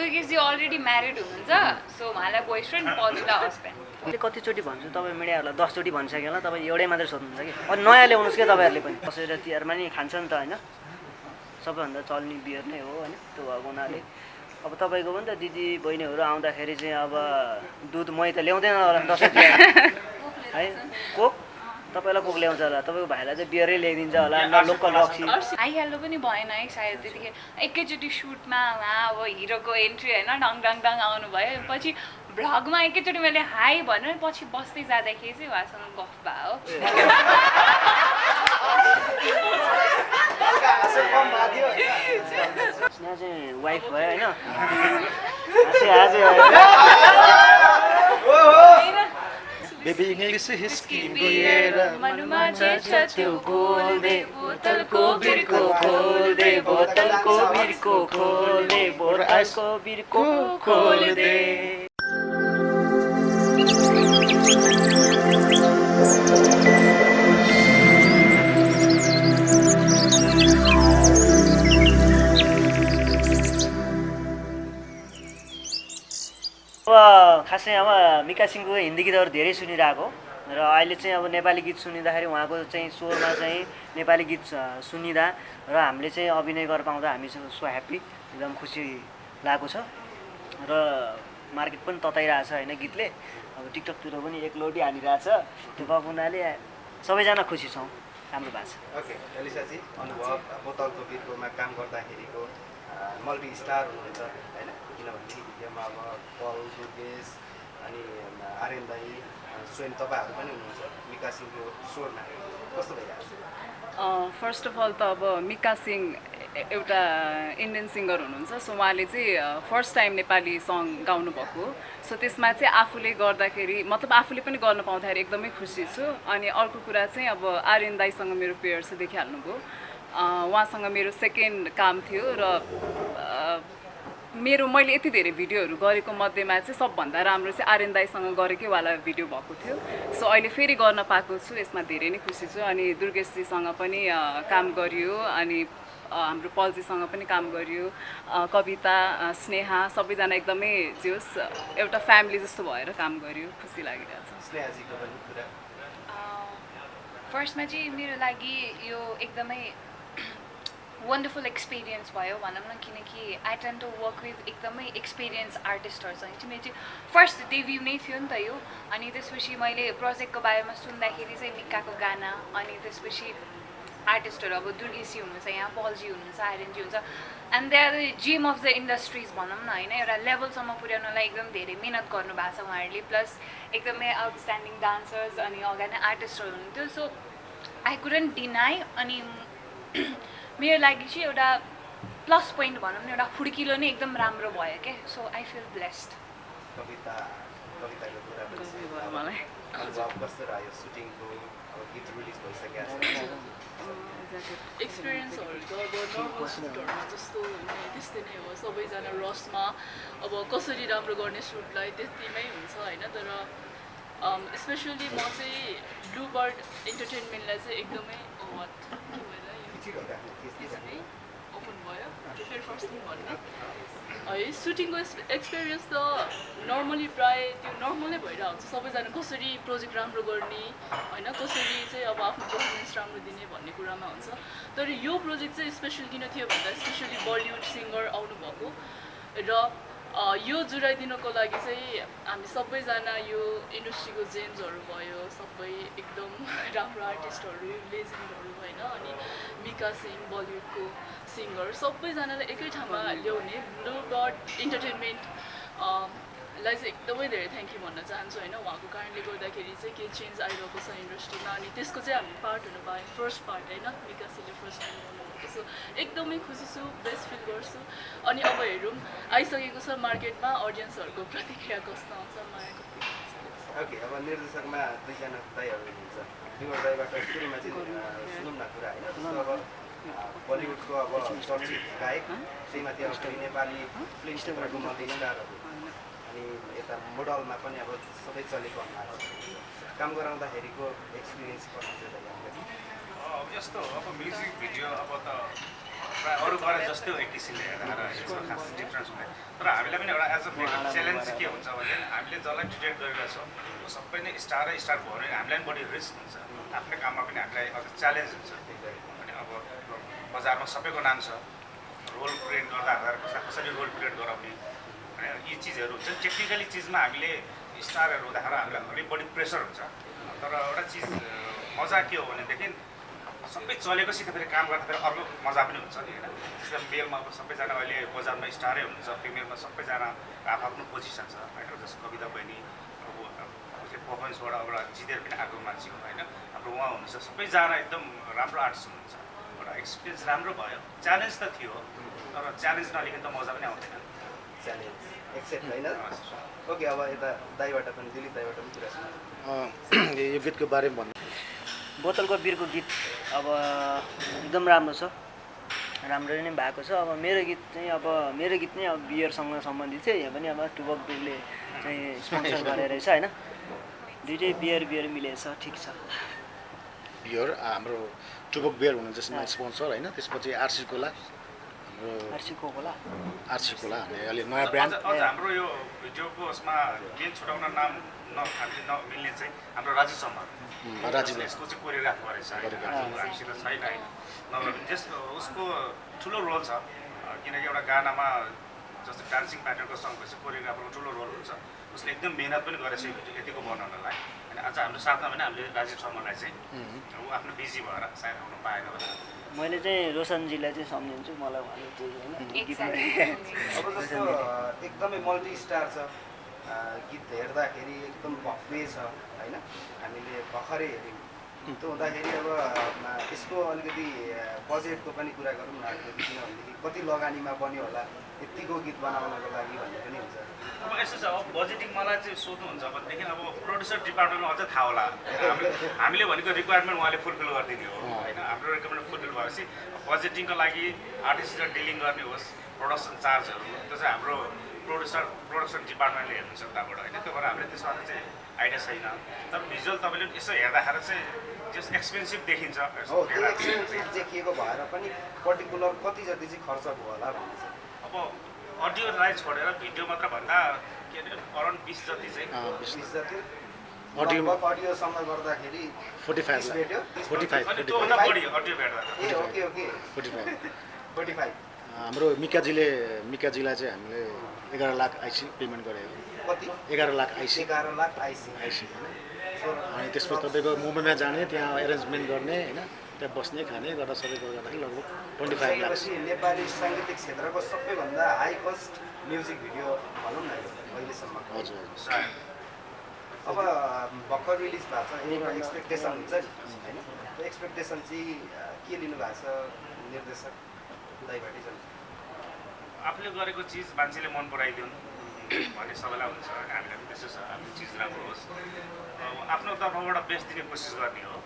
दुर्गेशजी already married हुनुहुन्छ so उहाँलाई boyfriend पल्जीलाई husband अहिले कतिचोटि भन्छु तपाईँ मिडियाहरूलाई 10 चोटि भनिसक्यो होला तपाईँ एउटै मात्रै सोध्नुहुन्छ कि अनि नयाँ ल्याउनुहोस् क्या तपाईँहरूले पनि कसैले तिहारमा नि खान्छ नि त होइन सबैभन्दा चल्ने बियर नै हो होइन त्यो भएको हुनाले अब तपाईँको पनि त दिदी बहिनीहरू आउँदाखेरि चाहिँ अब दुध मही त ल्याउँदैन होला दसैँ तिहार है कोक तपाईँलाई कोक ल्याउँछ होला तपाईँको भाइलाई चाहिँ बियरै ल्याइदिन्छ होला न लोकल रक्सी आइहाल्नु पनि भएन है सायद त्यतिखेर एकैचोटि सुटमा उहाँ अब हिरोको एन्ट्री होइन डङ डङ डङ आउनुभयो पछि भ्लगमा एकैचोटि मैले हाई भनेर पछि बस्दै जाँदाखेरि चाहिँ उहाँसँग गफ भयो यहाँ चाहिँ वाइफ भयो होइन Baby English हिस्की मनमा जे छ त्यो खोल दे बोतलको बिर्को खोल दे बोतलको बिर्को खोल दे बोतलको बिर्को खोल दे अब खासै अब मिका सिंहको हिन्दी गीतहरू धेरै सुनिरहेको र अहिले चाहिँ अब नेपाली गीत सुनिँदाखेरि उहाँको चाहिँ स्वरमा चाहिँ नेपाली गीत सुनिँदा र हामीले चाहिँ अभिनय गरेर पाउँदा हामी सो ह्याप्पी एकदम खुसी लागेको छ र मार्केट पनि तताइरहेछ होइन गीतले अब टिकटकतिर पनि एकलौटी हानिरहेछ त्यो भएको हुनाले सबैजना खुसी छौँ राम्रो भएको छ ओके एलिसाजी अनुभव बोतलको बिर्कोमा काम गर्दाखेरिको मल्टी स्टार हुनुहुन्छ होइन किनभने भिडियोमा अब पल दुर्गेश अनि आर्यन दाई स्वयं तपाईँहरू पनि हुनुहुन्छ मिका सिंहको स्वरमा कस्तो भइरहेको छ फर्स्ट अफ अल त अब मिका सिंह एउटा इन्डियन सिङ्गर हुनुहुन्छ सो उहाँले चाहिँ फर्स्ट टाइम नेपाली सङ गाउनुभएको सो त्यसमा चाहिँ आफूले गर्दाखेरि मतलब आफूले पनि गर्न पाउँदाखेरि एकदमै खुसी छु अनि अर्को कुरा चाहिँ अब आर्यन दाईसँग मेरो पेयर चाहिँ देखिहाल्नुभयो उहाँसँग मेरो सेकेन्ड काम थियो र मेरो मैले यति धेरै भिडियोहरू गरेको मध्येमा चाहिँ सबभन्दा राम्रो चाहिँ आर्यन दाईसँग गरेकै वाला भिडियो भएको थियो सो अहिले फेरि गर्न पाएको छु यसमा धेरै नै खुसी छु अनि दुर्गेशजीसँग पनि काम गरियो अनि हाम्रो पल्जीसँग पनि काम गरियो कविता स्नेहा सबैजना एकदमै जोस् एउटा फ्यामिली जस्तो भएर काम गरियो खुसी लागिरहेछ स्नेहाजीको पनि कुरा फर्स्टमा चाहिँ मेरो लागि यो एकदमै वन्डरफुल एक्सपिरियन्स भयो भनौँ न किनकि I tend to work with एकदमै एक्सपिरियन्स आर्टिस्टहरूसँग चाहिँ मेरो चाहिँ फर्स्ट डेब्यू नै थियो नि त यो अनि त्यसपछि मैले प्रोजेक्टको बारेमा सुन्दाखेरि चाहिँ मिकाको गाना अनि त्यसपछि आर्टिस्टहरू अब दुर्गेशजी हुनुहुन्छ यहाँ पलजी हुनुहुन्छ आर्यनजी हुन्छ and they are the gem of the industries भनौँ न होइन एउटा लेभलसम्म पुर्याउनलाई एकदम धेरै मिहिनेत गर्नुभएको छ उहाँहरूले प्लस एकदमै आउटस्ट्यान्डिङ डान्सर्स अनि अगाडि आर्टिस्टहरू हुनुहुन्थ्यो सो आई कुडन्ट डिनाई अनि मेरो लागि चाहिँ एउटा प्लस पोइन्ट भनौँ न एउटा फुड्किलो नै एकदम राम्रो भयो क्या सो आई फिल ब्लेस्ड कविताको कुरा मलाई अनुभव कस्तो रह्यो सुटिङको अब गीत रिलिज भइसकेको छ एक्सपिरियन्सहरू त अब नर्मल सुटहरूमा जस्तो हुने त्यस्तै नै हो सबैजना रसमा अब कसरी राम्रो गर्ने सुटलाई त्यतिमै हुन्छ होइन तर स्पेसली म चाहिँ ब्लु बर्ड इन्टरटेनमेन्टलाई चाहिँ एकदमै ओपन भयो फेरि फर्स्ट थिङ भन्ने है सुटिङको एक्सपिरियन्स त नर्मली प्रायः त्यो नर्मलै भइरहेको हुन्छ सबैजना कसरी प्रोजेक्ट राम्रो गर्ने होइन कसरी चाहिँ अब आफ्नो पर्फर्मेन्स राम्रो दिने भन्ने कुरामा हुन्छ तर यो प्रोजेक्ट चाहिँ स्पेसल किन थियो भन्दा स्पेसली बलिउड सिङ्गर आउनुभएको र यो जुराइदिनको लागि चाहिँ हामी सबैजना यो इन्डस्ट्रीको जेम्सहरू भयो सबै एकदम राम्रो आर्टिस्टहरू लेजेन्डहरू होइन अनि मिका सिंह बलिउडको सिङ्गर सबैजनालाई एकै ठाउँमा ल्याउने ब्लु बर्ड इन्टरटेनमेन्टलाई चाहिँ एकदमै धेरै थ्याङ्क यू भन्न चाहन्छु होइन उहाँको कारणले गर्दाखेरि चाहिँ केही चेन्ज आइरहेको छ इन्डस्ट्रीमा अनि त्यसको चाहिँ हामी पार्ट हुनु पायौँ फर्स्ट पार्ट होइन मिका सिंहले फर्स्ट टाइम गर्नुभएको सो एकदमै खुसी छु बेस्ट फिल गर्छु अनि अब हेरौँ आइसकेको छ मार्केटमा अडियन्सहरूको प्रतिक्रिया कस्तो आउँछ माया कति ओके अब निर्देशकमा दुईजना दाइहरू हुनुहुन्छ दुईवटा दाइबाट सुरुमा चाहिँ सुनौँ न कुरा होइन अब बलिउडको अब चर्चित गायक त्यहीमाथि अब नेपाली फिल्म क्षेत्रको मल्टी स्टारहरू अनि यता मोडलमा पनि अब सबै चलेको अनुहार काम गराउँदाखेरिको एक्सपिरियन्स कस्तो छ अब यस्तो अब म्युजिक भिडियो अब त प्रायः अरू गरे जस्तै हो एक किसिमले हेर्दा यसको खास डिफ्रेन्स हुँदैन तर हामीलाई पनि एउटा एज अ च्यालेन्ज चाहिँ के हुन्छ भने हामीले जसलाई डिटेक्ट गरिरहेको छौँ त्यो सबै नै स्टार भयो भने हामीलाई पनि बढी रिस्क हुन्छ आफ्नै काममा पनि हामीलाई अझ च्यालेन्ज हुन्छ अनि अब बजारमा सबैको नाम छ रोल क्रिएट गर्दा कसरी रोल क्रिएट गराउने होइन यी चिजहरू हुन्छ टेक्निकली चिजमा हामीले स्टारहरू हुँदाखेरि हामीलाई अलिक बढी प्रेसर हुन्छ तर एउटा चिज मजा के हो भनेदेखि सबै चलेकोसित फेरि काम गर्दाखेरि अर्को मजा पनि हुन्छ नि होइन जस्तै मेलमा अब सबैजना अहिले बजारमा स्टारै हुनुहुन्छ फिमेलमा सबैजना आफ्नो पोजिसन छ होइन जस्तो कविता बहिनी अब उसले पर्फर्मेन्सबाट अब जितेर पनि आएको मान्छे हो होइन हाम्रो उहाँ हुनुहुन्छ सबैजना एकदम राम्रो आर्टिस्ट हुनुहुन्छ एउटा एक्सपिरियन्स राम्रो भयो च्यालेन्ज त थियो तर च्यालेन्ज नलिकन त मजा पनि आउँदैन च्यालेन्ज एक्सेप्ट होइन ओके अब यता दाईबाट पनि दिलीप दाईबाट पनि कुरा छ यो गीतको बारेमा भन्नु बोतलको बिरको गीत अब एकदम राम्रो छ राम्रो नै भएको छ अब मेरो गीत नै अब बियरसँग सम्बन्धित थियो यहाँ पनि अब टुबक बिरले चाहिँ स्पोन्सर गरेर रहेछ होइन दुइटै बियर मिलेछ ठिक छ बियर हाम्रो टुबक बियर हुनुहुन्छ त्यसमा स्पोन्सर होइन त्यसपछि आरसी कोला हाम्रो आरसी कोला हामीले अहिले नयाँ ब्रान्ड अझ हाम्रो यो भिडियोको उसमा मेन छुटाउन नाम हामीले नमिल्ने चाहिँ हाम्रो राजीव शर्मा राजीवले यसको चाहिँ कोरियोग्राफ गरेछ हामीसित छैन होइन नभए पनि त्यस उसको ठुलो रोल छ किनकि एउटा गानामा जस्तो डान्सिङ प्याटर्नको सङ्गको चाहिँ कोरियोग्राफरको ठुलो रोल हुन्छ उसले एकदम मिहिनेत पनि गरेछ यो भिडियो यतिको बनाउनलाई अनि आज हाम्रो साथमा पनि हामीले राजीव शर्मालाई चाहिँ ऊ आफ्नो बिजी भएर सायद आउनु पाएन होला मैले चाहिँ रोशनजीलाई चाहिँ सम्झिन्छु मलाई उहाँले चाहिँ अब जस्तो एकदमै मल्टी स्टार छ गीत हेर्दाखेरि एकदम भव्य छ होइन हामीले भर्खरै हेऱ्यौँ त्यो हुँदाखेरि अब यसको अलिकति बजेटको पनि कुरा गरौँ न किनभनेदेखि कति लगानीमा बन्यो होला यत्तिको गीत बनाउनको लागि भन्ने पनि हुन्छ अब यस्तो छ अब बजेटिङ मलाई चाहिँ सोध्नुहुन्छ भनेदेखि अब प्रोड्युसर डिपार्टमेन्टमा अझै थाहा होला हामीले भनेको रिक्वायरमेन्ट उहाँले फुलफिल गरिदिने हो होइन हाम्रो रिक्वायरमेन्ट फुलफिल भएपछि बजेटिङको लागि आर्टिस्टसित डिलिङ गर्ने होस् प्रोडक्सन चार्जहरू त्यो चाहिँ हाम्रो प्रोडक्सन डिपार्टमेन्टले हेर्नुहुन्छ उताबाट होइन त्यो भएर हामीले त्यसमा चाहिँ आइडिया छैन तर भिजुअल तपाईँले यसो हेर्दाखेरि चाहिँ जस एक्सपेन्सिभ देखिन्छ हो त्यो एक्सपेन्सिभ देखिएको भएर पनि पर्टिकुलर कति जति चाहिँ खर्च भयो होला भन्ने चाहिँ अब अडियोलाई छोडेर भिडियो मात्र भन्दा के अरे अराउन्ड 20 जति चाहिँ 20 जति अडियो अडियोसँग गर्दाखेरि 45 भेट्यो 45 अनि त्योभन्दा बढी अडियो भेट्दा ए ओके 45 45 हाम्रो मिकाजीलाई चाहिँ हामीले 11 लाख आइसी पेमेन्ट गरेको कति 11 लाख आइसी 11 लाख आइसी अनि त्यसपछि तपाईँको मुम्बईमा जाने त्यहाँ एरेन्जमेन्ट गर्ने होइन त्यहाँ बस्ने खाने गर्दा सबैको गर्दाखेरि लगभग 25 लाख नेपाली साङ्गीतिक क्षेत्रको सबैभन्दा हाई कस्ट म्युजिक भिडियो भनौँ न अहिलेसम्म हजुर अब भर्खर रिलिज भएको छ एउटा एक्सपेक्टेसन हुन्छ नि होइन त्यो एक्सपेक्टेसन चाहिँ के लिनु भएको छ निर्देशक दाइबाटै छ आफूले गरेको चिज मान्छेले मन पराइदिउन् भन्ने सबैलाई हुन्छ हामीलाई पनि त्यस्तो छ आफ्नो चिज राम्रो होस् आफ्नो तर्फबाट बेस्ट दिने कोसिस गर्ने हो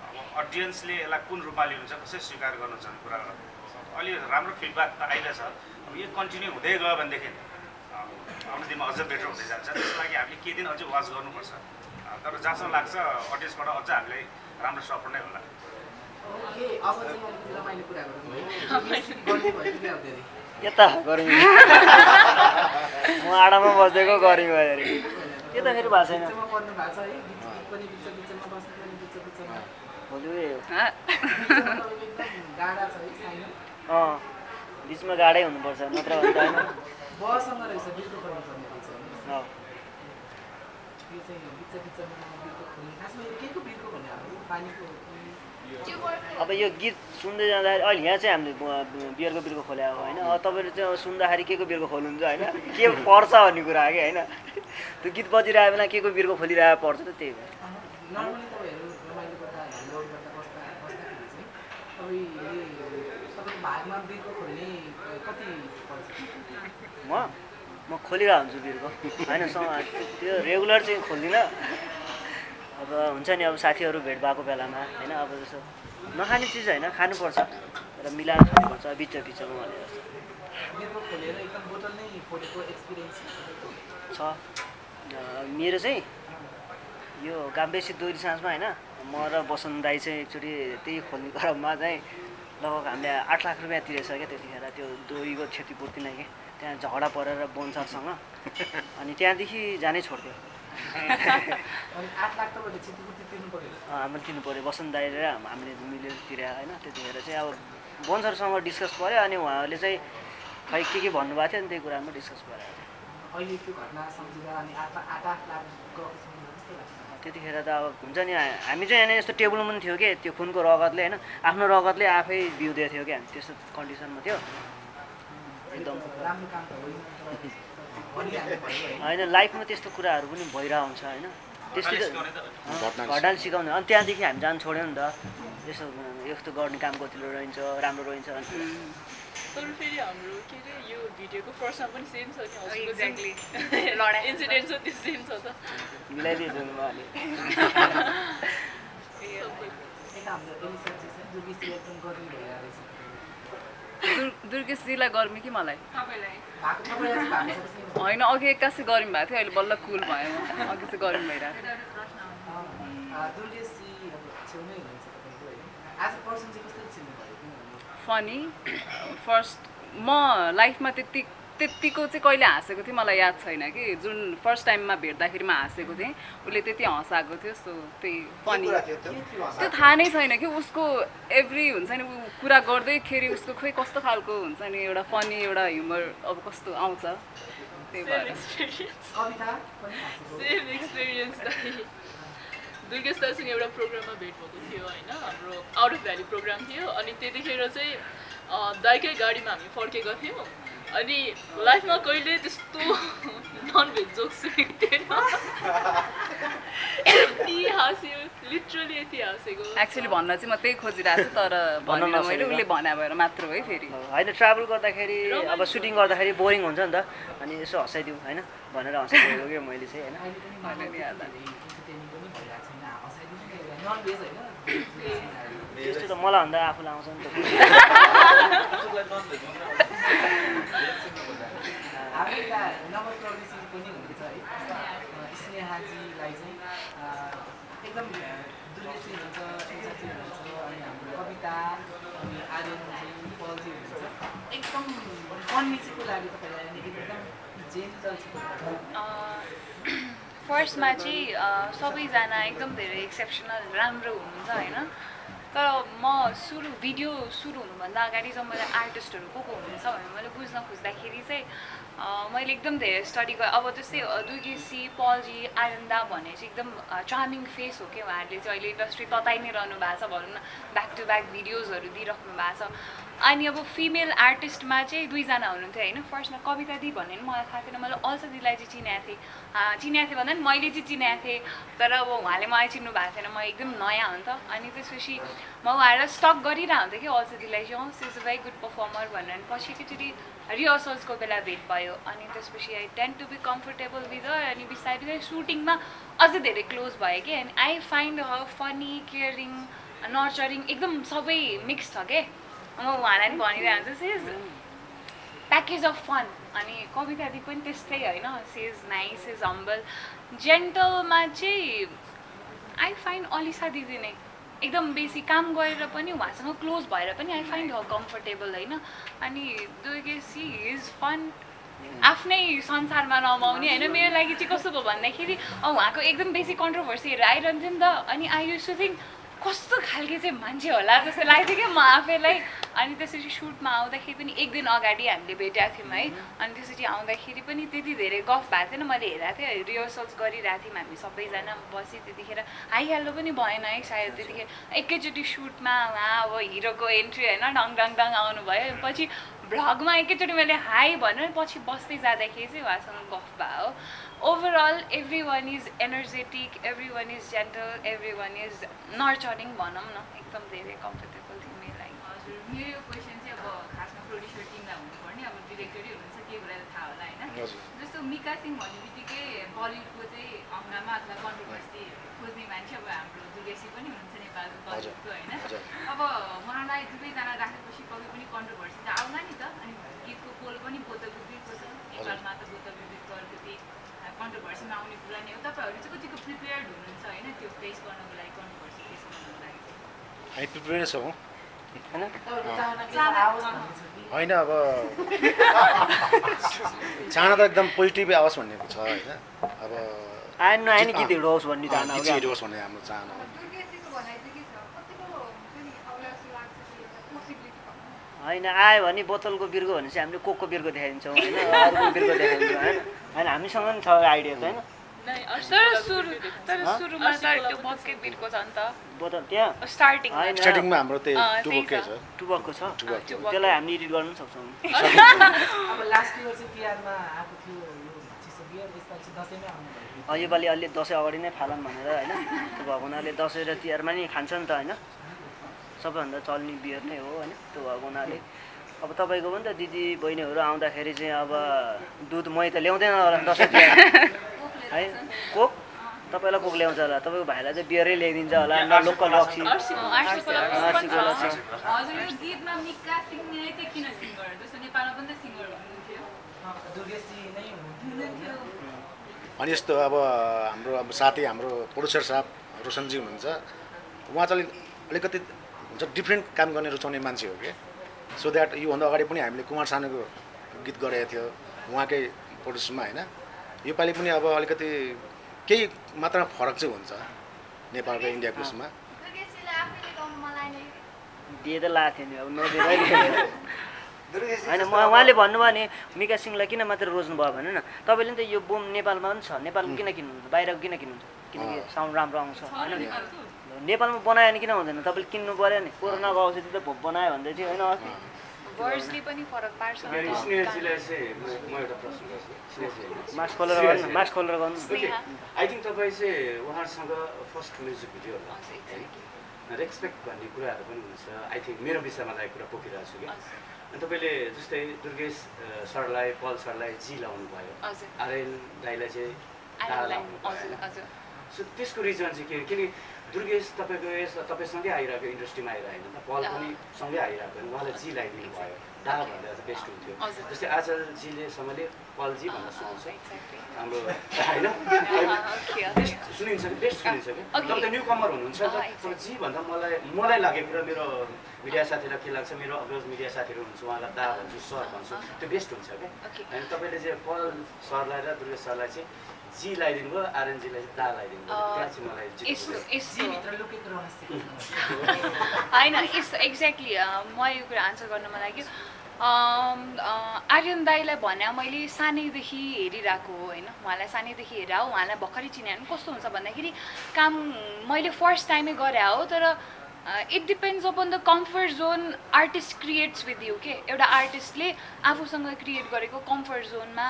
अब अडियन्सले यसलाई कुन रूपमा लिनुहुन्छ कसरी स्वीकार गर्नुहुन्छ भन्ने कुरा अलि राम्रो फिडब्याक त आइरहेछ अब यो कन्टिन्यू हुँदै गयो भनेदेखि आउने दिनमा अझ बेटर हुँदै जान्छ त्यसको लागि हामीले केही दिन अझै वाच गर्नुपर्छ तर जहाँसम्म लाग्छ अडियन्सबाट अझ हामीलाई राम्रो सपोर्ट नै होला यता गर्मी म आडामा बस्देको गर्मी भयो अरे त्यो त फेरि भएको छैन बिचमा गाडै हुनुपर्छ नत्र होइन अब यो गीत सुन्दै जाँदाखेरि अहिले यहाँ चाहिँ हामीले बियरको बिर्को खोल्या हो होइन तपाईँले चाहिँ सुन्दाखेरि के को बिर्को खोल्नुहुन्छ होइन के पर्छ भन्ने कुरा हो कि होइन त्यो गीत बजिरहेको बेला के को बिर्को खोलिरहेको पर्छ त त्यही हो म खोलिरहेको हुन्छु बिर्को होइन त्यो रेगुलर चाहिँ खोल्दिनँ अब हुन्छ नि अब साथीहरू भेट भएको बेलामा होइन अब जस्तो नखाने चिज होइन खानुपर्छ र मिलाएर खानुपर्छ बिचमा भनेर छ मेरो चाहिँ यो गाम्बेसी दोरी साँझमा होइन म र बसन्त दाई चाहिँ एकचोटि त्यही खोल्ने क्रममा चाहिँ लगभग हामीले 8 लाख रुपियाँ तिरेछ क्या त्यतिखेर त्यो दोरीको क्षतिपूर्ति नै कि त्यहाँ झगडा परेर बोनसरसँग अनि त्यहाँदेखि जानै छोडिदियो हामीले तिर्नु पऱ्यो वसन्त दाइ र हामीले मिलेर तिरे होइन। त्यतिखेर चाहिँ अब बोनसरसँग डिस्कस पऱ्यो अनि उहाँहरूले चाहिँ खै के भन्नुभएको थियो अनि त्यही कुरामा डिस्कस पऱ्यो त्यतिखेर त अब हुन्छ नि हामी चाहिँ यहाँ यस्तो टेबलमा पनि थियो कि त्यो खुनको रगतले होइन आफ्नो रगतले आफै बिउदिएको थियो कि हामी त्यस्तो कन्डिसनमा थियो एकदम होइन लाइफमा त्यस्तो कुराहरू पनि भइरहेको हुन्छ होइन त्यस्तै घटनाले सिकाउने अनि त्यहाँदेखि हामी जानु छोड्यो नि त यसो यस्तो गर्ने काम कतिले रहन्छ राम्रो रहन्छ तर फेरि हाम्रो के अरे यो भिडियोको फर्स्टमा पनि सेम छ नि एक्ज्याक्टली इन्सिडेन्ट छ त्यो सेम छ त मिलाइदिएछु उहाँले दुर्गेशजीलाई गर्मी कि मलाई होइन अघि एक्कासी गर्मी भएको थियो अहिले बल्ल कुल भयो अघि चाहिँ गर्मी भइरहेको फनी फर्स्ट म लाइफमा त्यतिको चाहिँ कहिले हाँसेको थिएँ मलाई याद छैन कि जुन फर्स्ट टाइममा भेट्दाखेरि म हाँसेको थिएँ उसले त्यति हँसाएको थियो सो त्यही फनी त्यो थाहा नै छैन कि उसको एभ्री हुन्छ नि ऊ कुरा गर्दैखेरि उसको खोइ कस्तो खालको हुन्छ नि एउटा फनी एउटा ह्युमर अब कस्तो आउँछ त्यही भएर सेम एक्सपिरियन्स दुर्गेश दाइसँग एउटा प्रोग्राममा भेट भएको थियो होइन हाम्रो आउट अफ भ्याली प्रोग्राम थियो अनि त्यतिखेर चाहिँ दाइकै गाडीमा हामी फर्केका थियौँ अनि लाइफमा कहिले त्यस्तो नन भेज जोक सुनेको थिएन यति हाँस्यो लिटरली यति हाँसेको एक्चुअली भन्न चाहिँ म त्यही खोजिरहेको छु तर भनेन मैले उसले भने भएर मात्र है फेरि होइन ट्राभल गर्दाखेरि अब सुटिङ गर्दाखेरि बोरिङ हुन्छ नि त अनि यसो हँसाइदिउँ होइन भनेर हँसाइदिएको कि मैले चाहिँ होइन त्यस्तो त मलाई भन्दा आफूलाई आउँछ नि त एकदम दुर्गेशजी हुनुहुन्छ एन्साजी हुनुहुन्छ अनि हाम्रो कविता अनि आर्यनजी पलजी हुनुहुन्छ एकदम फनी चाहिँ को लाग्यो तपाईँलाई अनि एकदम जेन्टल फर्स्टमा चाहिँ सबैजना एकदम धेरै एक्सेप्सनल राम्रो हुनुहुन्छ होइन तर म भिडियो सुरु हुनुभन्दा अगाडि चाहिँ मैले आर्टिस्टहरू को हुनुहुन्छ भनेर मैले बुझ्न खोज्दाखेरि चाहिँ मैले एकदम धेरै स्टडी गरेँ अब जस्तै दुर्गेशजी पलजी आर्यनदा भने चाहिँ एकदम चार्मिङ फेस हो कि उहाँहरूले चाहिँ अहिले इन्डस्ट्री तताइ नै रहनु भएको छ भनौँ न ब्याक टु ब्याक भिडियोजहरू दिइराख्नु भएको छ अनि अब फिमेल आर्टिस्टमा चाहिँ दुईजना हुनुहुन्थ्यो होइन फर्स्टमा कविता दी भन्ने पनि मलाई थाहा थिएन मैले अल्सा दिदीलाई चाहिँ चिनाएको थिएँ भन्दा पनि मैले चाहिँ चिनाएको थिएँ तर अब उहाँले मलाई चिन्नु भएको थिएन म एकदम नयाँ हो नि त अनि त्यसपछि म उहाँहरूलाई स्टक गरिरहेको हुन्थेँ कि अल्सा दिदीलाई चाहिँ she is a very good performer भनेर पछि एकचोटि रिहर्सल्सको बेला भेट भयो अनि त्यसपछि I tend to be comfortable with her अनि बिस्तारै सुटिङमा अझै धेरै क्लोज भयो कि and I find her funny caring nurturing एकदम सबै मिक्स छ के म उहाँलाई पनि भनिरहेको हुन्छु she is package of fun अनि कविता दिदी पनि त्यस्तै होइन she is nice is humble जेन्टलमा चाहिँ आई फाइन्ड अलिसा दिदी नै एकदम बेसी काम गरेर पनि उहाँसँग क्लोज भएर पनि आई फाइन्ड हर कम्फर्टेबल होइन अनि दुर्गेशी इज फन आफ्नै संसारमा रमाउने होइन मेरो लागि चाहिँ कस्तो भयो भन्दाखेरि उहाँको एकदम बेसी कन्ट्रोभर्सीहरू आइरहन्थ्यो नि त अनि आई युज टु थिङ्क कस्तो खालके चाहिँ मान्छे होला जस्तो लाग्थ्यो क्या म आफैलाई अनि त्यसरी सुटमा आउँदाखेरि पनि एक दिन अगाडि हामीले भेटेका थियौँ है अनि त्यसरी आउँदाखेरि पनि त्यति धेरै गफ भएको थिएन मैले हेरेको थिएँ रिहर्सल्स गरिरहेको थियौँ हामी सबैजना बसेँ त्यतिखेर हाई हेलो पनि भएन है सायद त्यतिखेर एकैचोटि सुटमा उहाँ अब हिरोको एन्ट्री होइन डङ डङ डङ आउनुभयो पछि भ्लगमा एकैचोटि मैले हाई भनेर पछि बस्दै जाँदाखेरि चाहिँ उहाँसँग गफ भयो overall every one is energetic every one is gentle every one is nurturing भनौँ न एकदम धेरै कम्फर्टेबल थियो मेरो लागि हजुर मेरो यो क्वेसन चाहिँ अब खासमा प्रड्युसर टिमलाई हुनुपर्ने अब डिरेक्टरै हुनुहुन्छ त्यही कुरा थाहा होला होइन जस्तो मिका सिंह भन्ने बित्तिकै बलिउडको चाहिँ हङ्गामा अथवा कन्ट्रोभर्सी खोज्ने मान्छे अब हाम्रो दुर्गेशी पनि हुनुहुन्छ नेपालको बलिउडको होइन अब उहाँलाई दुवैजना राखेपछि कति पनि कन्ट्रोभर्सी त आउला नि त अनि गीतको पोल पनि बोतलको छ नेपालमा त बोतलको गीतको अलिकति कन्ट्रोभर्सीमा आउने कुरा नै हो तपाईँहरू चाहिँ कतिको प्रिपेयर्ड हुनुहुन्छ होइन त्यो फेस गर्नको लागि कन्ट्रोभर्सी फेस गर्नको लागि हामी प्रिपेयर छौँ होइन तपाईँको चाहना के छ आओस् भन्ने छ कि होइन अब चाहना त एकदम पोजिटिभ आओस् भन्ने छ होइन अब आएन नआए नि गीत हिँडोस् भन्ने चाहना हो गीत क्या हिँडोस् भन्ने हाम्रो चाहना हो दुर्गेशजीको भनाइ चाहिँ के छ कतिको हुन्छ नि आउला जस्तो लाग्छ कि एउटा पोसिबिलिटी भन्नु होइन आयो भने बोतलको बिर्को भने चाहिँ हामीले कोकको बिर्को देखाइदिन्छौँ होइन अरूको बिर्को देखाइदिन्छौँ होइन होइन हामीसँग पनि छ आइडिया त होइन तर सुरुमा त त्यो बक्के बिर्को छ नि त बोतल त्यहाँ स्टार्टिङ होइन स्टार्टिङमा हाम्रो त्यही त्यही टुबोकै छ। छ टुबकको छ टुबक त्यसलाई हामीले एडिट गर्न पनि सक्छौँ अब लास्ट इयर चाहिँ तिहारमा आएको थियो यो चिसो बियर त्यसपछि दसैँमै आउनु भयो योपालि अलि दसैँ अगाडि नै फालन भनेर होइन त्यो भएको हुनाले दसैँ र तिहारमा नि खान्छ नि त होइन सबैभन्दा चल्ने बियर नै हो होइन त्यो भएको हुनाले अब तपाईँको पनि त दिदी बहिनीहरू आउँदाखेरि चाहिँ अब दुध मही त ल्याउँदैन होला दसैँ तिहार है कोक तपाईँलाई कोक ल्याउँछ होला तपाईँको भाइलाई चाहिँ बियरै ल्याइदिन्छ होला लोकल रक्सी आर्सीको आर्सीको लस्सी हजुर यो गीतमा मिक्का सिंह चाहिँ किन सिङ्गर जस्तो नेपालमा पनि त सिङ्गर हुनुहुन्थ्यो दुर्गेशजी नै हुनुहुन्थ्यो अनि यस्तो अब हाम्रो अब साथी हाम्रो प्रोड्युसर साहब रोशनजी हुनुहुन्छ उहाँ चाहिँ अलिकति हुन्छ डिफ्रेन्ट काम गर्ने रुचाउने मान्छे हो कि सो द्याट योभन्दा अगाडि पनि हामीले कुमार सानुको गीत गरेको थियो उहाँकै प्रोड्युसरमा होइन योपालि पनि अब अलिकति केही मात्रामा फरक चाहिँ हुन्छ नेपाल र इन्डियाको उसमा दुर्गेशजीले आफैले गाउनु मलाई नै दिए त लाएको थियो नि अब नदिएर होइन उहाँले भन्नुभयो नि मिका सिंहलाई किन मात्र रोज्नु भयो भने न तपाईँले नि त यो बोम नेपालमा पनि छ नेपालमा किन किन्नुहुन्छ बाहिरको किन किन्नुहुन्छ किनकि साउन्ड राम्रो आउँछ होइन नेपालमा बनायो भने किन हुँदैन तपाईँले किन्नु पऱ्यो नि कोरोनाको औषधि त बनायो भन्दै थियो होइन अस्ति वर्ड्सले पनि फरक पार्छ स्नेहजीलाई चाहिँ म एउटा प्रश्न गर्छु स्नेहजी मास्क खोलेर गर्नु मास्क खोलेर गर्नु आई थिङ्क तपाईँ चाहिँ उहाँसँग फर्स्ट म्युजिक भिडियो होला होइन रेस्पेक्ट भन्ने कुराहरू पनि हुन्छ आई थिङ्क मेरो विषयमा लागेको कुरा पोखिरहेको छु कि अनि तपाईँले जस्तै दुर्गेश सरलाई पल सरलाई जी लाउनु भयो आर्यन दाईलाई चाहिँ दा लाउनु भयो सो त्यसको रिजन चाहिँ के हो किनकि दुर्गेश तपाईँको तपाईँसँगै आइरहेको इन्डस्ट्रीमा आइरहेको होइन पल पनि सँगै आइरहेको होइन उहाँलाई जी लगाइदिनु भयो दा भन्दा चाहिँ बेस्ट हुन्थ्यो जस्तै आचार्यजीले सँगले पलजी भनेर सुनाउँछ हाम्रो होइन बेस्ट सुनिन्छ कि बेस्ट सुनिन्छ कि तपाईँ त न्यु कमर हुनुहुन्छ नि त तर जी भन्दा मलाई लागेको कुरा मेरो मिडिया साथीलाई के लाग्छ मेरो अग्रज मिडिया साथीहरू हुन्छ उहाँलाई दा भन्छु सर भन्छु त्यो बेस्ट हुन्छ क्या होइन तपाईँले चाहिँ पल सरलाई र दुर्गेश सरलाई चाहिँ जी लगाइदिनु भयो आर्यनजीलाई चाहिँ दा लगाइदिनु भयो त्यहाँ चाहिँ मलाई जीभित्र लुकेको रहस्य होइन यस्तो एक्ज्याक्टली म यो कुरा आन्सर गर्नमा लाग्यो आर्यन दाईलाई भने मैले सानैदेखि हेरिरहेको हो होइन उहाँलाई सानैदेखि हेरेर हो उहाँलाई भर्खरै चिने भने कस्तो हुन्छ भन्दाखेरि काम मैले फर्स्ट टाइमै गरे हो तर it depends upon the comfort John artist creates with you के एउटा आर्टिस्टले आफूसँग क्रिएट गरेको कम्फर्ट जोनमा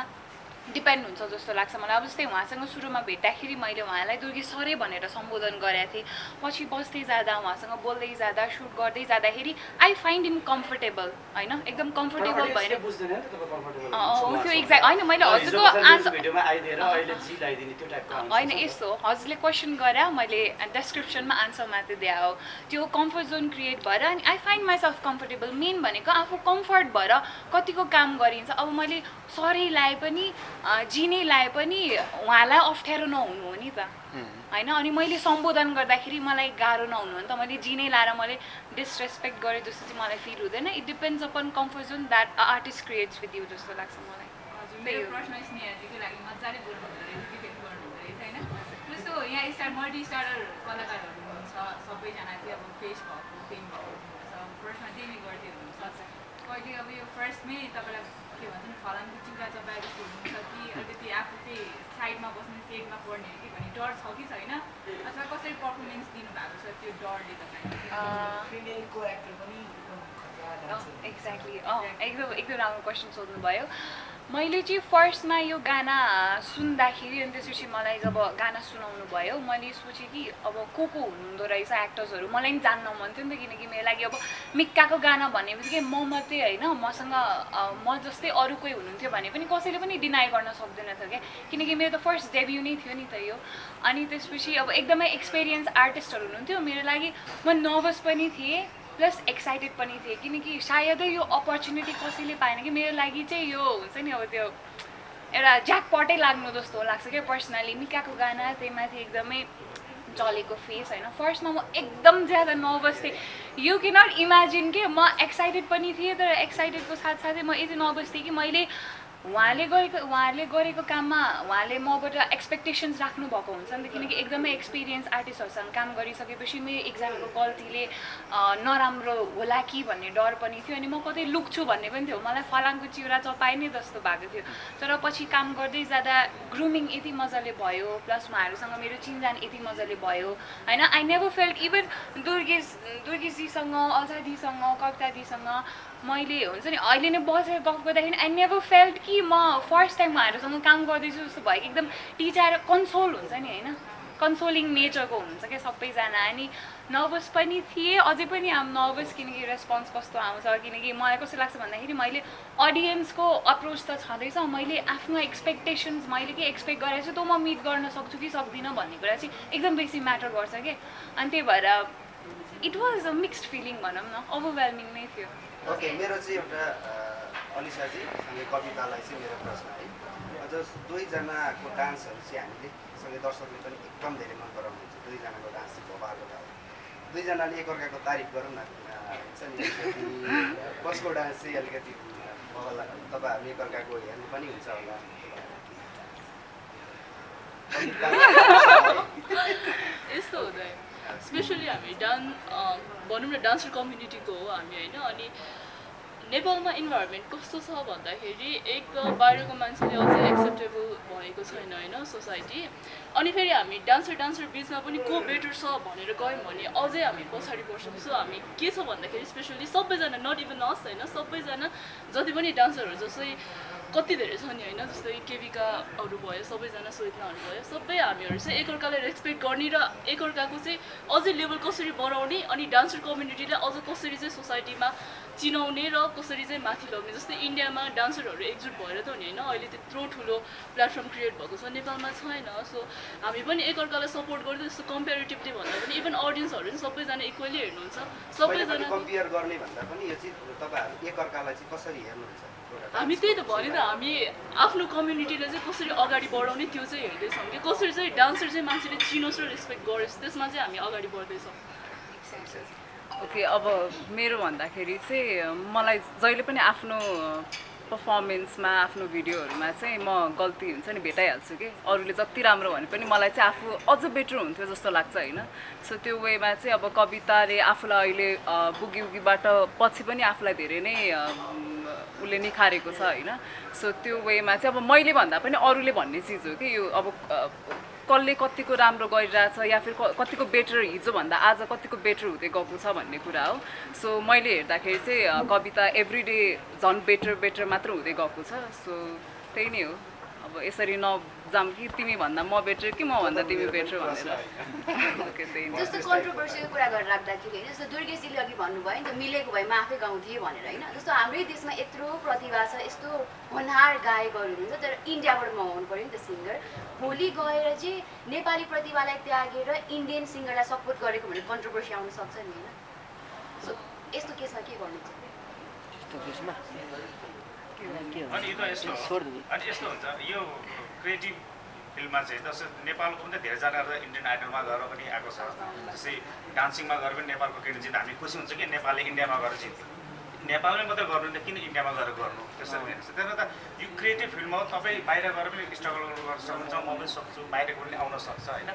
डिपेन्ड हुन्छ जस्तो लाग्छ मलाई अब जस्तै उहाँसँग सुरुमा भेट्दाखेरि मैले उहाँलाई दुर्गे सरै भनेर सम्बोधन गरेको थिएँ पछि बस्दै जाँदा उहाँसँग बोल्दै जाँदा सुट गर्दै जाँदाखेरि आई फाइन्ड हिम कम्फर्टेबल होइन एकदम कम्फर्टेबल भएर त्यो एक्ज्याक्ट होइन मैले हजुरको आन्सर होइन यस्तो हो हजुरले क्वेसन गरे मैले डेस्क्रिप्सनमा आन्सर मात्रै दिए हो त्यो कम्फर्ट जोन क्रिएट भएर अनि I find myself comfortable main भनेको आफू कम्फर्ट भएर कतिको काम गरिन्छ अब मैले सरै लाए पनि जी नै लाए पनि उहाँलाई अप्ठ्यारो नहुनु हो नि त होइन अनि मैले सम्बोधन गर्दाखेरि मलाई गाह्रो नहुनु हो नि त मैले जी नै लाएर मैले डिसरेस्पेक्ट गरेँ जस्तो चाहिँ मलाई फिल हुँदैन it depends upon comfort John that artist creates with you जस्तो लाग्छ मलाई मेरो प्रश्न स्नेहाजीको लागि मजाले बोल्नु हुँदो रहेछ डिफेक्ट गर्नु हुँदो रहेछ होइन जस्तो यहाँ मल्टी स्टारर कलाकारहरू हुनुहुन्छ सबैजना चाहिँ अब फेस भएको फेम भएको हुनुहुन्छ फर्स्टमा त्यही नै गर्दै हुनुहुन्छ कहिले अब यो फर्स्टमै तपाईँलाई के भन्छ नि फलामको चिउरा चपाएर जस्तो हुनुहुन्छ कि अलिकति आफू चाहिँ साइडमा बस्ने सेडमा पढ्ने कि भन्ने डर छ कि छैन अथवा कसरी पर्फर्मेन्स दिनुभएको छ त्यो डरले फिमेलको एक्टर पनि एक्ज्याक्टली एकदम राम्रो क्वेसन सोध्नुभयो मैले चाहिँ फर्स्टमा यो गाना सुन्दाखेरि अनि त्यसपछि मलाई जब गाना सुनाउनु भयो मैले सोचेँ कि अब को हुनुहुँदो रहेछ एक्टर्सहरू मलाई पनि जान्न मन थियो नि त किनकि मेरो लागि अब मिक्काको गाना भन्ने बित्तिकै म मात्रै होइन मसँग म जस्तै अरू कोही हुनुहुन्थ्यो भने पनि कसैले पनि डिनाइ गर्न सक्दैन थियो क्या किनकि मेरो त फर्स्ट डेब्यू नै थियो नि त यो अनि त्यसपछि अब एकदमै एक्सपिरियन्स आर्टिस्टहरू हुनुहुन्थ्यो मेरो लागि म नर्भस पनि थिएँ प्लस एक्साइटेड पनि थिएँ किनकि सायदै यो अपर्च्युनिटी कसैले पाएन कि मेरो लागि चाहिँ यो हुन्छ नि अब त्यो एउटा ज्याकपटै लाग्नु जस्तो लाग्छ क्या पर्सनली मिकाको गाना त्यही माथि एकदमै जलेको फेस होइन फर्स्टमा म एकदम ज्यादा नर्भस थिएँ यु क्यानट इमेजिन के म एक्साइटेड पनि थिएँ तर एक्साइटेडको साथसाथै म यति नर्भस थिएँ कि मैले उहाँले गरेको काममा उहाँले मबाट एक्सपेक्टेसन्स राख्नु भएको हुन्छ नि त किनकि एकदमै एक्सपिरियन्स आर्टिस्टहरूसँग काम गरिसकेपछि मेरो एकजनाको गल्तीले नराम्रो होला कि भन्ने डर पनि थियो अनि म कतै लुक्छु भन्ने पनि थियो मलाई फलाङको चिउरा चपाए नै जस्तो भएको थियो तर पछि काम गर्दै जाँदा ग्रुमिङ यति मजाले भयो प्लस उहाँहरूसँग मेरो चिनजान यति मजाले भयो होइन आई नेभर फेल्ट इभन दुर्गेशजीसँग अल्झादीसँग कवितादीसँग मैले हुन्छ नि अहिले नै बसेर गफ गर्दाखेरि आई नेभर फेल्ट कि म फर्स्ट टाइम उहाँहरूसँग काम गर्दैछु जस्तो भयो एकदम टिचार कन्सोल हुन्छ नि होइन कन्सोलिङ नेचरको हुनुहुन्छ क्या सबैजना अनि नर्भस पनि थिएँ अझै पनि आम नर्भस किनकि रेस्पोन्स कस्तो आउँछ किनकि मलाई कस्तो लाग्छ भन्दाखेरि मैले अडियन्सको अप्रोच त छँदैछ मैले आफ्नो एक्सपेक्टेसन्स मैले के एक्सपेक्ट गरेको छु त्यो म मिट गर्न सक्छु कि सक्दिनँ भन्ने कुरा चाहिँ एकदम बेसी म्याटर गर्छ कि अनि त्यही भएर it was a mixed feeling भनौँ न ओभरवेल्मिङ नै थियो ओके मेरो चाहिँ एउटा अलिसाजी सँगै कवितालाई चाहिँ मेरो प्रश्न है अझ दुईजनाको डान्सहरू चाहिँ हामीले सँगै दर्शकले पनि एकदम धेरै मन पराउनुहुन्छ दुईजनाको डान्स चाहिँ भोपालको डान्स दुईजनाले एकअर्काको तारिफ गरौँ न हुन्छ नि कसको डान्स चाहिँ अलिकति होला तपाईँहरूले एकअर्काको हेर्नु पनि हुन्छ होला यस्तो हुँदैन स्पेसली हामी भनौँ न डान्सर कम्युनिटीको हो हामी होइन अनि नेपालमा इन्भाइरोमेन्ट कस्तो छ भन्दाखेरि एक त बाहिरको मान्छेले अझै एक्सेप्टेबल भएको छैन होइन सोसाइटी अनि फेरि हामी डान्सर बिचमा पनि को बेटर छ भनेर गयौँ भने अझै हामी पछाडि पर्छौँ सो हामी के छ भन्दाखेरि स्पेसली सबैजना नट इभन अस होइन सबैजना जति पनि डान्सरहरू जस्तै कति धेरै छ नि होइन जस्तै केविकाहरू भयो सबैजना सोइतनाहरू भयो सबै हामीहरू चाहिँ एकअर्कालाई रेस्पेक्ट गर्ने र एकअर्काको चाहिँ अझै लेभल कसरी बढाउने अनि डान्सर कम्युनिटीलाई अझ कसरी चाहिँ सोसाइटीमा चिनाउने र कसरी चाहिँ माथि लग्ने जस्तै इन्डियामा डान्सरहरू एकजुट भएर त हुने होइन अहिले त्यत्रो ठुलो प्लेटफर्म क्रिएट भएको छ नेपालमा छैन सो हामी पनि एकअर्कालाई सपोर्ट गर्दै जस्तो कम्पेरिटिभली भन्दा पनि इभन अडियन्सहरू चाहिँ सबैजना इक्वली हेर्नुहुन्छ सबैजना कम्पेयर गर्ने भन्दा पनि यो चाहिँ तपाईँहरू एकअर्कालाई चाहिँ कसरी हेर्नुहुन्छ हामी त्यही त भने त हामी आफ्नो कम्युनिटीलाई चाहिँ कसरी अगाडि बढाउने त्यो चाहिँ हेर्दैछौँ कि कसरी चाहिँ डान्सर चाहिँ मान्छेले चिनोस् र रेस्पेक्ट गरोस् त्यसमा चाहिँ हामी अगाडि बढ्दैछौँ ओके अब मेरो भन्दाखेरि चाहिँ मलाई जहिले पनि आफ्नो पर्फर्मेन्समा आफ्नो भिडियोहरूमा चाहिँ म गल्ती हुन्छ नि भेटाइहाल्छु कि अरूले जति राम्रो भने पनि मलाई चाहिँ आफू अझ बेटर हुन्थ्यो जस्तो लाग्छ होइन सो त्यो वेमा चाहिँ अब कविताले आफूलाई अहिले बुगीबाट पछि पनि आफूलाई धेरै नै उसले निखारेको छ होइन सो त्यो वेमा चाहिँ अब मैले भन्दा पनि अरूले भन्ने चिज हो कि यो अब कसले कतिको राम्रो गरिरहेछ या फिर कतिको बेटर हिजोभन्दा आज कतिको बेटर हुँदै गएको छ भन्ने कुरा हो सो मैले हेर्दाखेरि चाहिँ कविता एभ्रिडे झन् बेटर मात्र हुँदै गएको छ सो त्यही नै हो अब यसरी नजाम कि तिमी भन्दा म बेटर कि म भन्दा तिमी बेटर भनेर ओके त्यही नै जस्तो कन्ट्रोभर्सीको कुरा गरेर राख्दाखेरि होइन जस्तो दुर्गेशजीले अघि भन्नुभयो नि त मिलेको भए म आफै गाउँथेँ भनेर होइन जस्तो हाम्रै देशमा यत्रो प्रतिभा छ यस्तो होनहार गायकहरू हुनुहुन्छ तर इन्डियाबाट मगाउनु पऱ्यो नि त सिङ्गर भोलि गएर चाहिँ नेपाली प्रतिभालाई त्यागेर इन्डियन सिङ्गरलाई सपोर्ट गरेको भने कन्ट्रोभर्सी आउन सक्छ नि होइन सो यस्तो केसमा के गर्नु छ अनि यस्तो हुन्छ यो क्रिएटिभ फिल्डमा चाहिँ जस्तै नेपालको पनि त धेरैजनाहरू इन्डियन आइडलमा गएर पनि आएको छ जस्तै डान्सिङमा गएर पनि नेपालको केटी जित्दा हामी खुसी हुन्छ कि नेपालले इन्डियामा गएर जित्यो नेपालमै मात्रै गर्नु त किन इन्डियामा गएर गर्नु त्यसरी नै त्यही भएर त यो क्रिएटिभ फिल्डमा हो तपाईँ बाहिर गएर पनि स्ट्रगल गर्न सक्नुहुन्छ म पनि सक्छु बाहिरको पनि आउन सक्छ होइन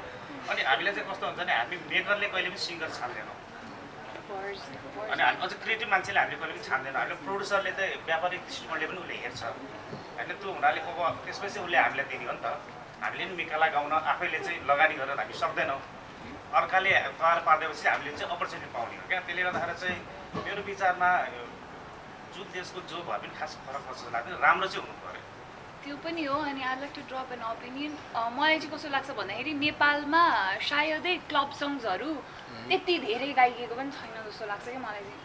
अनि हामीलाई चाहिँ कस्तो हुन्छ भने हामी मेकरले कहिले पनि सिङ्गर छान्दैनौँ अनि हामी अझ क्रिएटिभ मान्छेले हामीले कहिले पनि छान्दैनौँ हामीले प्रोड्युसरले त व्यापारिक दृष्टिकोणले पनि उसले हेर्छ होइन त्यो हुनाले अब त्यसपछि उसले हामीलाई दिने हो नि त हामीले पनि मिकाला गाउन आफैले चाहिँ लगानी गरेर हामी सक्दैनौँ अर्काले पार पारिदिएपछि हामीले चाहिँ अपर्च्युनिटी पाउने हो क्या त्यसले गर्दाखेरि चाहिँ मेरो विचारमा जो देशको जो भए पनि खास फरक पर्छ जस्तो लाग्दैन राम्रो चाहिँ हुनु पऱ्यो त्यो पनि हो अनि I like to drop an opinion मलाई चाहिँ कस्तो लाग्छ भन्दाखेरि नेपालमा सायदै क्लब सङ्ग्सहरू त्यति धेरै गाइएको पनि छैन जस्तो लाग्छ कि मलाई चाहिँ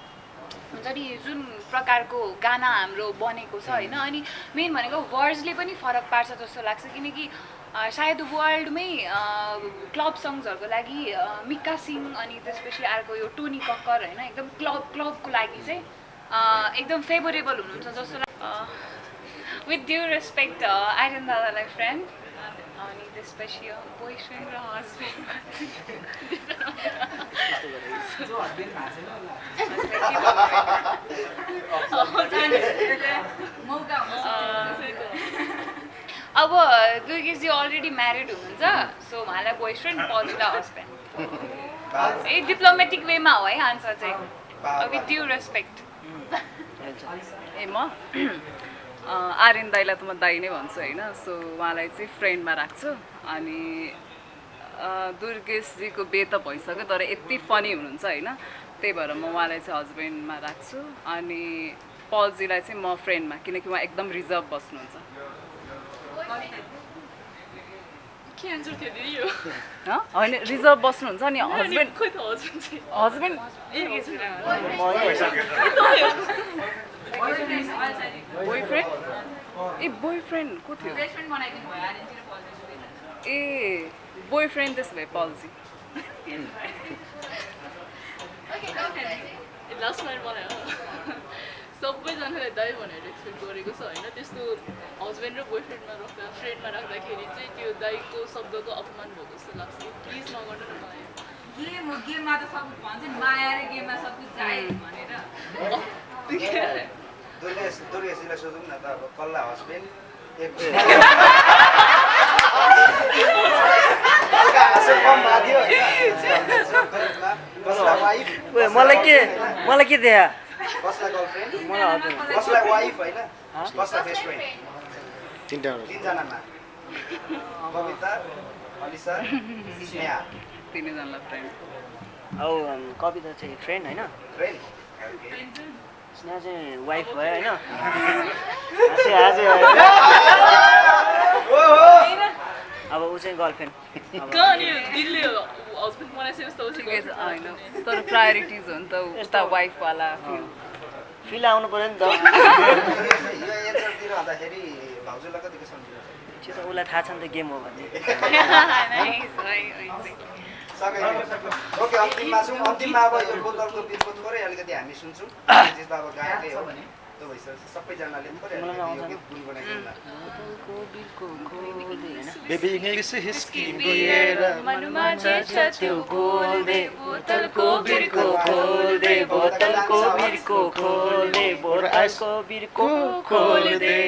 हुन्छ नि जुन प्रकारको गाना हाम्रो बनेको छ होइन अनि मेन भनेको वर्ड्सले पनि फरक पार्छ जस्तो लाग्छ किनकि सायद वर्ल्डमै क्लब सङ्ग्सहरूको लागि मिक्का सिंह अनि त्यसपछि अर्को यो टोनी कक्कर होइन एकदम क्लबको लागि चाहिँ एकदम फेभरेबल हुनुहुन्छ जस्तो लाग्छ विथ ड्यु रेस्पेक्ट आर्यन दादालाई फ्रेन्ड अनि त्यसपछि बोयफ्रेन्ड र हस्बेन्ड जो हस्बेन्ड भएको छैन उसलाई मौका हुन्छ अब दुर्गेशजी अलरेडी म्यारिड हुनुहुन्छ सो उहाँलाई बोयफ्रेन्ड पल्जीलाई हस्बेन्ड ए डिप्लोमेटिक वेमा हो है आन्सर चाहिँ विथ ड्यु रेस्पेक्ट ए म आर्यन दाईलाई त म दाई नै भन्छु होइन सो उहाँलाई चाहिँ फ्रेन्डमा राख्छु अनि दुर्गेशजीको बे त भइसक्यो तर यति फनी हुनुहुन्छ होइन त्यही भएर म उहाँलाई चाहिँ हस्बेन्डमा राख्छु अनि पल्जीलाई चाहिँ म फ्रेन्डमा किनकि उहाँ एकदम रिजर्भ बस्नुहुन्छ के एन्सर थियो दिदी यो होइन रिजर्भ बस्नुहुन्छ अनि हस्बेन्ड खोइ त हस्बेन्ड चाहिँ हस्बेन्ड बोयफ्रेन्ड ए बोयफ्रेन्ड को थियो रेस्टुरेन्ट बनाइदिनु भयो आर्यनतिर पल्जी ए बोयफ्रेन्ड त्यसो भए पल्जी लास्ट माइल बनायो सबैजनाले दाइ भनेर एक्सपेक्ट गरेको छ होइन त्यस्तो हस्बेन्ड र बोयफ्रेन्डमा राख्दा फ्रेन्डमा राख्दाखेरि चाहिँ त्यो दाइको शब्दको अपमान भएको जस्तो लाग्छ प्लिज नगर्नु न मलाई गेममा त सब भन्छ नि माया र गेममा सब कुछ जाए भनेर दुर्गेशजीलाई सोधौँ न त अब कसलाई हस्बेन्ड मलाई के देखायो कसलाई गर्लफ्रेन्ड मलाई हजुर कसलाई वाइफ होइन कसलाई बेस्ट फ्रेन्ड तिनजनामा कविता अलिसा स्नेहा तिनैजनालाई फ्रेन्ड अब कविता चाहिँ फ्रेन्ड होइन फ्रेन्ड स्नेहा चाहिँ वाइफ भयो होइन अब ऊ चाहिँ गर्लफ्रेन्ड कहाँ नि दिदीले हस्बेन्ड बनाइसके जस्तो हो ठिकै छ होइन तर प्रायोरिटिज हो नि त उता वाइफवाला फिल आउनु पऱ्यो नि त यो एन्सरतिर भन्दाखेरि भाउजूलाई कतिको सम्झिनु त्यो त उसलाई थाहा छ नि त गेम हो भन्ने ओके अन्तिममा छौँ अन्तिममा अब यो बोतलको बिचको थोरै अलिकति हामी सुन्छौँ चिज त अब गायकै हो त्यो भइसकेपछि सबैजनाले थोरै अलिकति यो गीत गुनगुनाइदिनु न बेबी इङ्ग्लिस हिस्की मनमा जे छ त्यो खोल दे बोतलको बिर्को खोल दे बोतलको बिर्को खोल दे बोतलको बिर्को खोल दे